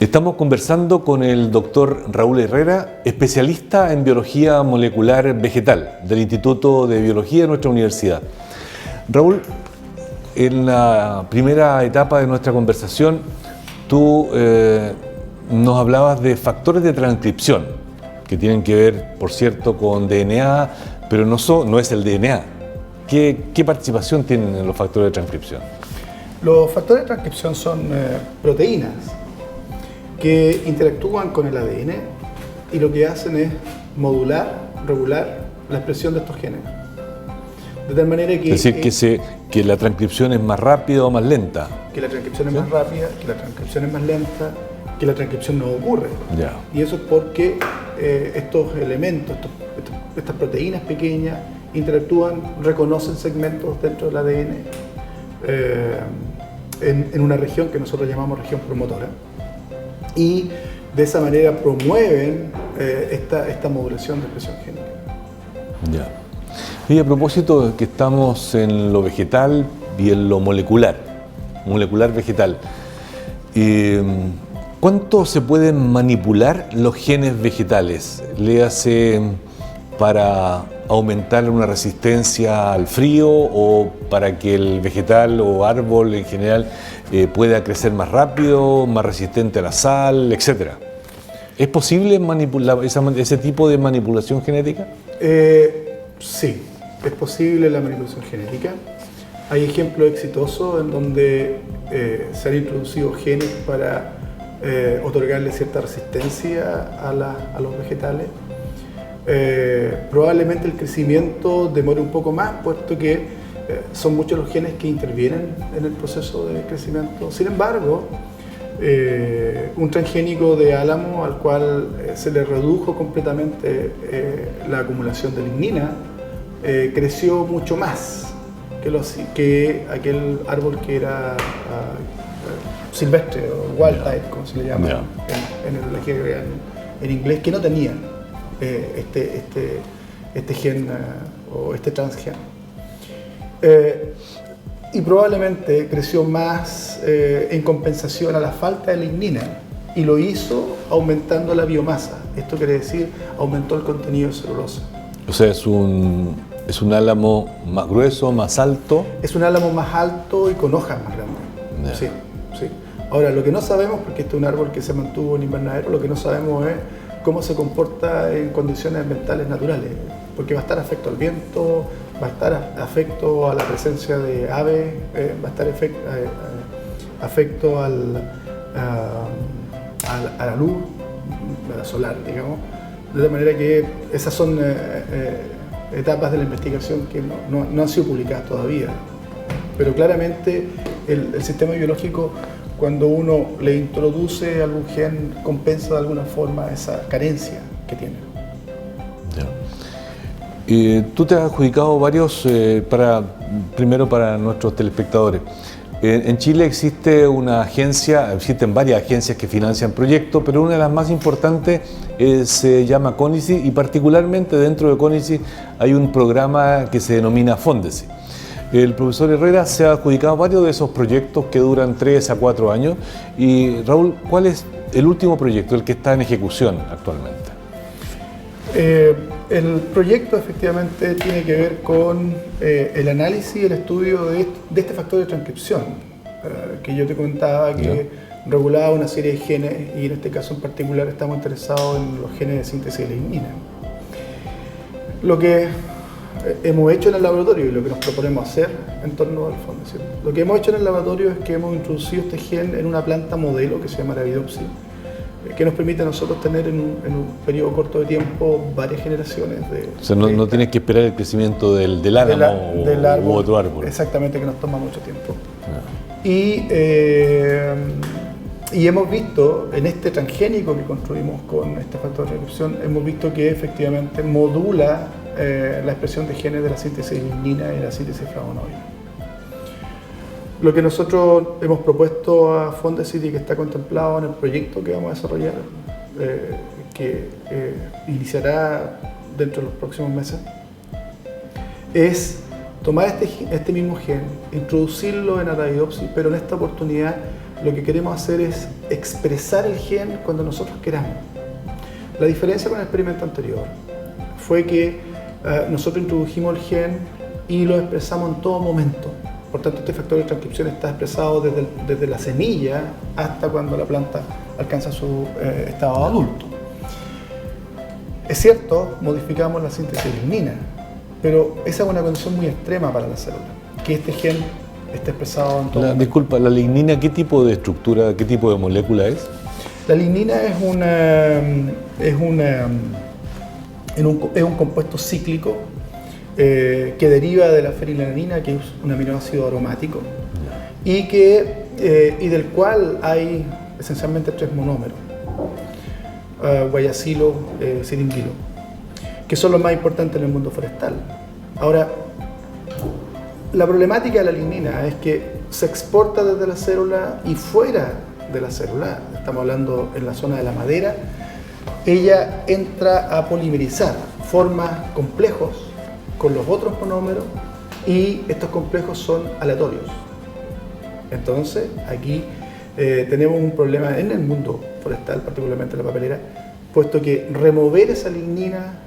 Estamos conversando con el doctor Raúl Herrera, especialista en biología molecular vegetal del Instituto de Biología de nuestra universidad. Raúl, en la primera etapa de nuestra conversación, tú nos hablabas de factores de transcripción, que tienen que ver, por cierto, con DNA, pero no es el DNA. ¿Qué participación tienen en los factores de transcripción? Los factores de transcripción son proteínas que interactúan con el ADN y lo que hacen es modular, regular la expresión de estos genes. De tal manera que... Es decir, que la transcripción es más rápida o más lenta. Que la transcripción es más rápida, que la transcripción es más lenta, que la transcripción no ocurre. Ya. Y eso es porque estos elementos, estas proteínas pequeñas, interactúan, reconocen segmentos dentro del ADN en una región que nosotros llamamos región promotora. Y de esa manera promueven esta modulación de expresión génica. Ya. Y a propósito de que estamos en lo vegetal y en lo molecular vegetal, ¿cuánto se pueden manipular los genes vegetales? ¿Le hace para aumentar una resistencia al frío o para que el vegetal o árbol en general pueda crecer más rápido, más resistente a la sal, etcétera? ¿Es posible manipular ese tipo de manipulación genética? Sí, es posible la manipulación genética. Hay ejemplos exitosos en donde se han introducido genes para otorgarle cierta resistencia a los vegetales. Probablemente el crecimiento demore un poco más, puesto que son muchos los genes que intervienen en el proceso de crecimiento. Sin embargo, un transgénico de álamo al cual se le redujo completamente la acumulación de lignina creció mucho más que aquel árbol que era silvestre o wild type, como se le llama en el lenguaje en inglés, que no tenía este gen o este transgen. Y probablemente creció más en compensación a la falta de lignina, y lo hizo aumentando la biomasa. Esto quiere decir, aumentó el contenido de celulosa. O sea, es un álamo más grueso, más alto. Es un álamo más alto y con hojas más grandes. Sí, sí. Ahora, lo que no sabemos, porque este es un árbol que se mantuvo en invernadero, lo que no sabemos es cómo se comporta en condiciones ambientales naturales, porque va a estar afecto al viento, va a estar afecto a la presencia de aves, va a estar afecto a la luz solar, digamos. De tal manera que esas son etapas de la investigación que no han sido publicadas todavía. Pero claramente el sistema biológico, cuando uno le introduce algún gen, compensa de alguna forma esa carencia que tiene. Tú te has adjudicado varios, primero para nuestros telespectadores. En Chile existen varias agencias que financian proyectos, pero una de las más importantes se llama CONICI, y particularmente dentro de CONICI hay un programa que se denomina FONDESI. El profesor Herrera se ha adjudicado varios de esos proyectos que duran 3 a 4 años. Y Raúl, ¿cuál es el último proyecto, el que está en ejecución actualmente? El proyecto efectivamente tiene que ver con el análisis y el estudio de este factor de transcripción que yo te comentaba, que regulaba una serie de genes, y en este caso en particular estamos interesados en los genes de síntesis de lignina. Lo que hemos hecho en el laboratorio y lo que nos proponemos hacer en torno al fondo, ¿cierto? Lo que hemos hecho en el laboratorio es que hemos introducido este gen en una planta modelo que se llama Arabidopsis, que nos permite a nosotros tener en un periodo corto de tiempo varias generaciones de... O sea, no tienes que esperar el crecimiento del álamo u otro árbol. Exactamente, que nos toma mucho tiempo. Y hemos visto, en este transgénico que construimos con este factor de transcripción, hemos visto que efectivamente modula la expresión de genes de la síntesis de lignina y la síntesis de flavonoides. Lo que nosotros hemos propuesto a FONDESI y que está contemplado en el proyecto que vamos a desarrollar, que iniciará dentro de los próximos meses, es tomar este mismo gen, introducirlo en Arabidopsis, pero en esta oportunidad lo que queremos hacer es expresar el gen cuando nosotros queramos. La diferencia con el experimento anterior fue que nosotros introdujimos el gen y lo expresamos en todo momento. Por tanto, este factor de transcripción está expresado desde la semilla hasta cuando la planta alcanza su estado adulto. Es cierto, modificamos la síntesis de lignina, pero esa es una condición muy extrema para la célula, que este gen esté expresado en todo momento. Disculpa, ¿la lignina qué tipo de estructura, qué tipo de molécula es? La lignina es un compuesto cíclico que deriva de la fenilalanina, que es un aminoácido aromático, y del cual hay esencialmente 3 monómeros, guayacilo, ciringuilo, que son los más importantes en el mundo forestal. Ahora, la problemática de la lignina es que se exporta desde la célula y fuera de la célula, estamos hablando en la zona de la madera, ella entra a polimerizar, forma complejos con los otros monómeros y estos complejos son aleatorios. Entonces, aquí tenemos un problema en el mundo forestal, particularmente en la papelera, puesto que remover esa lignina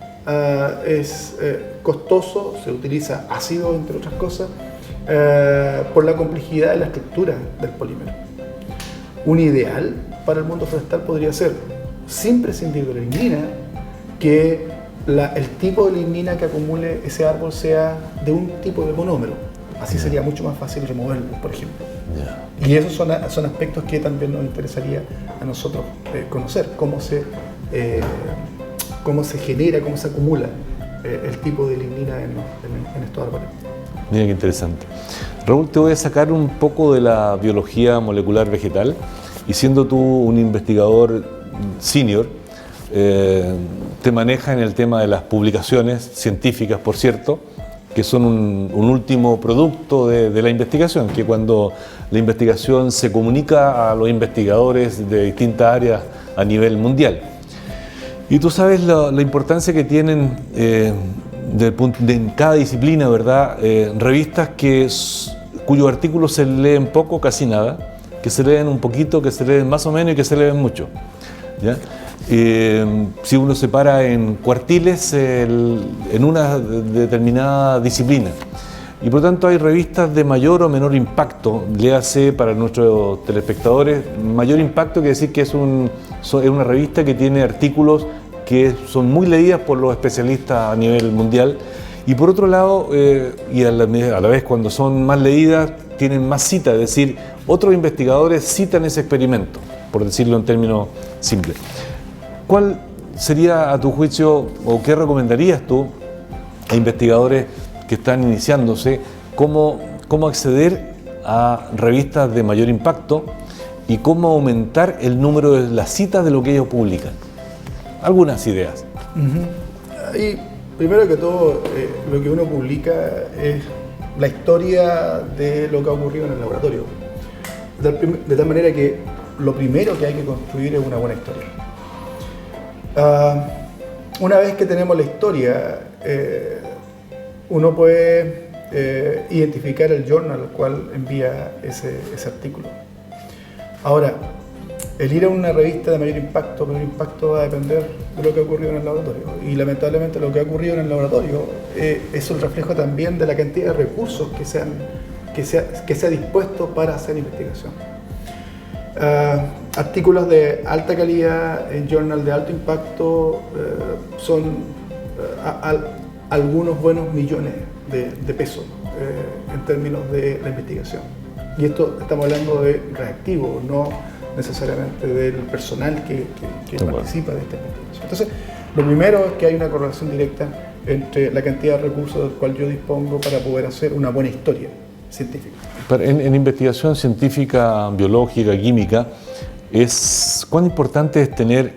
es costoso, se utiliza ácido, entre otras cosas, por la complejidad de la estructura del polímero. Un ideal para el mundo forestal podría ser, sin prescindir de la lignina, que el tipo de lignina que acumule ese árbol sea de un tipo de monómero. Así sería mucho más fácil removerlo, por ejemplo. Y esos son aspectos que también nos interesaría a nosotros conocer, cómo se genera, cómo se acumula el tipo de lignina en estos árboles. Mira qué interesante. Raúl, te voy a sacar un poco de la biología molecular vegetal y siendo tú un investigador senior, te manejas en el tema de las publicaciones científicas, por cierto, que son un último producto de la investigación, que cuando la investigación se comunica a los investigadores de distintas áreas a nivel mundial. Y tú sabes la importancia que tienen en cada disciplina, ¿verdad? Revistas cuyos artículos se leen poco, casi nada, que se leen un poquito, que se leen más o menos y que se leen mucho, ¿ya? Si uno se para en cuartiles en una determinada disciplina. Y por lo tanto hay revistas de mayor o menor impacto, léase para nuestros telespectadores, mayor impacto quiere decir que es una revista que tiene artículos que son muy leídas por los especialistas a nivel mundial. Y por otro lado, y a la vez cuando son más leídas, tienen más citas, es decir, otros investigadores citan ese experimento, por decirlo en términos simples. ¿Cuál sería, a tu juicio, o qué recomendarías tú a investigadores que están iniciándose, cómo acceder a revistas de mayor impacto y cómo aumentar el número de las citas de lo que ellos publican? Algunas ideas. Y primero que todo, lo que uno publica es la historia de lo que ha ocurrido en el laboratorio. De tal manera que lo primero que hay que construir es una buena historia. Una vez que tenemos la historia, uno puede identificar el journal al cual envía ese artículo. Ahora, el ir a una revista de mayor impacto va a depender de lo que ha ocurrido en el laboratorio. Y lamentablemente lo que ha ocurrido en el laboratorio es un reflejo también de la cantidad de recursos que se ha dispuesto para hacer investigación. Artículos de alta calidad en journal de alto impacto son algunos buenos millones de pesos en términos de la investigación. Y esto estamos hablando de reactivos, no necesariamente del personal que participa de esta investigación. Entonces, lo primero es que hay una correlación directa entre la cantidad de recursos del cual yo dispongo para poder hacer una buena historia científica. En investigación científica, biológica, química, ¿cuán importante es tener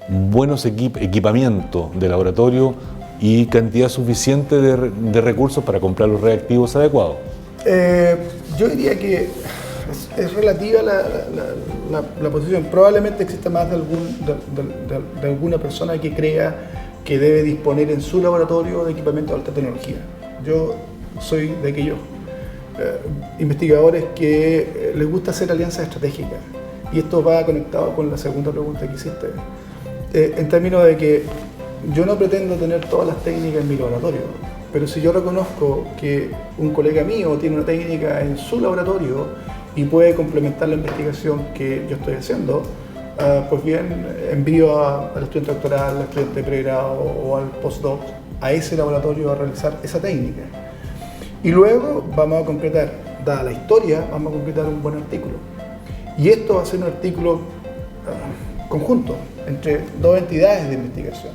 buenos equipamientos de laboratorio y cantidad suficiente de recursos para comprar los reactivos adecuados? Yo diría que es relativa la posición. Probablemente exista más de alguna persona que crea que debe disponer en su laboratorio de equipamiento de alta tecnología. Yo soy de aquellos investigadores que les gusta hacer alianzas estratégicas. Y esto va conectado con la segunda pregunta que hiciste. En términos de que yo no pretendo tener todas las técnicas en mi laboratorio, pero si yo reconozco que un colega mío tiene una técnica en su laboratorio y puede complementar la investigación que yo estoy haciendo, pues bien, envío al estudiante doctoral, al estudiante de pregrado o al postdoc a ese laboratorio a realizar esa técnica. Y luego vamos a concretar, dada la historia, vamos a concretar un buen artículo. Y esto va a ser un artículo conjunto entre dos entidades de investigación.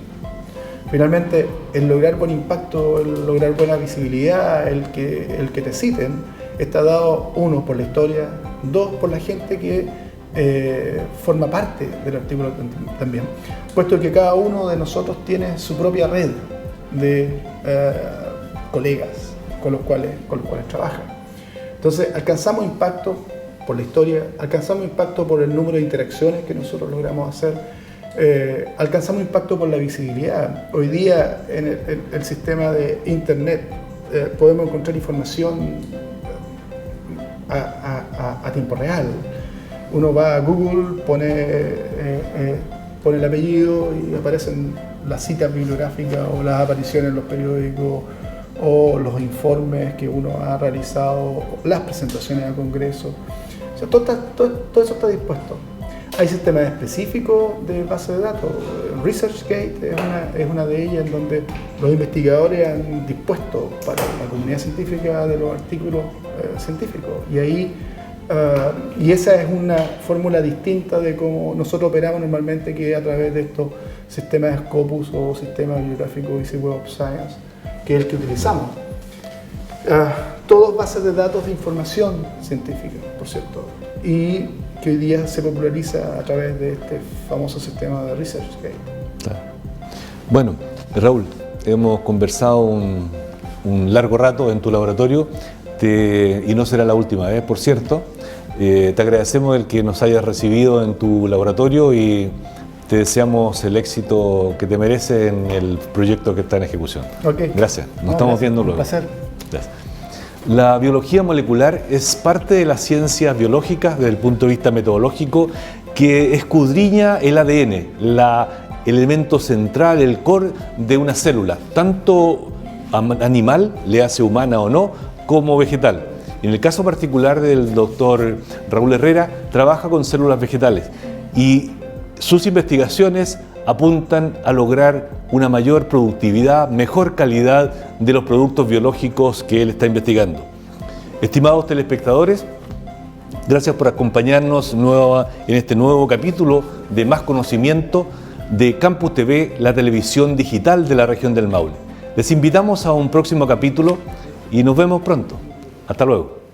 Finalmente, el lograr buen impacto, el lograr buena visibilidad, el que te citen, está dado, uno, por la historia, dos, por la gente que forma parte del artículo también, puesto que cada uno de nosotros tiene su propia red de colegas con los cuales trabaja. Entonces, alcanzamos impacto por la historia, alcanzamos impacto por el número de interacciones que nosotros logramos hacer, alcanzamos impacto por la visibilidad. Hoy día en el sistema de Internet podemos encontrar información a tiempo real. Uno va a Google, pone el apellido y aparecen las citas bibliográficas o las apariciones en los periódicos o los informes que uno ha realizado, las presentaciones al Congreso. O sea, todo eso está dispuesto. Hay sistemas específicos de base de datos. ResearchGate es una de ellas en donde los investigadores han dispuesto para la comunidad científica de los artículos científicos. Y esa es una fórmula distinta de cómo nosotros operamos normalmente, que es a través de estos sistemas Scopus o sistemas bibliográficos Easy Web of Science, que es el que utilizamos. Todos bases de datos de información científica, por cierto, y que hoy día se populariza a través de este famoso sistema de ResearchGate. Claro. Bueno, Raúl, hemos conversado un largo rato en tu laboratorio y no será la última vez, por cierto. Te agradecemos el que nos hayas recibido en tu laboratorio y te deseamos el éxito que te merece en el proyecto que está en ejecución. Okay. Gracias, nos estamos viendo luego. Un placer. Gracias. La biología molecular es parte de las ciencias biológicas desde el punto de vista metodológico que escudriña el ADN, el elemento central, el core de una célula, tanto animal, le hace humana o no, como vegetal. En el caso particular del doctor Raúl Herrera, trabaja con células vegetales y sus investigaciones apuntan a lograr una mayor productividad, mejor calidad de los productos biológicos que él está investigando. Estimados telespectadores, gracias por acompañarnos en este nuevo capítulo de Más Conocimiento de Campus TV, la televisión digital de la región del Maule. Les invitamos a un próximo capítulo y nos vemos pronto. Hasta luego.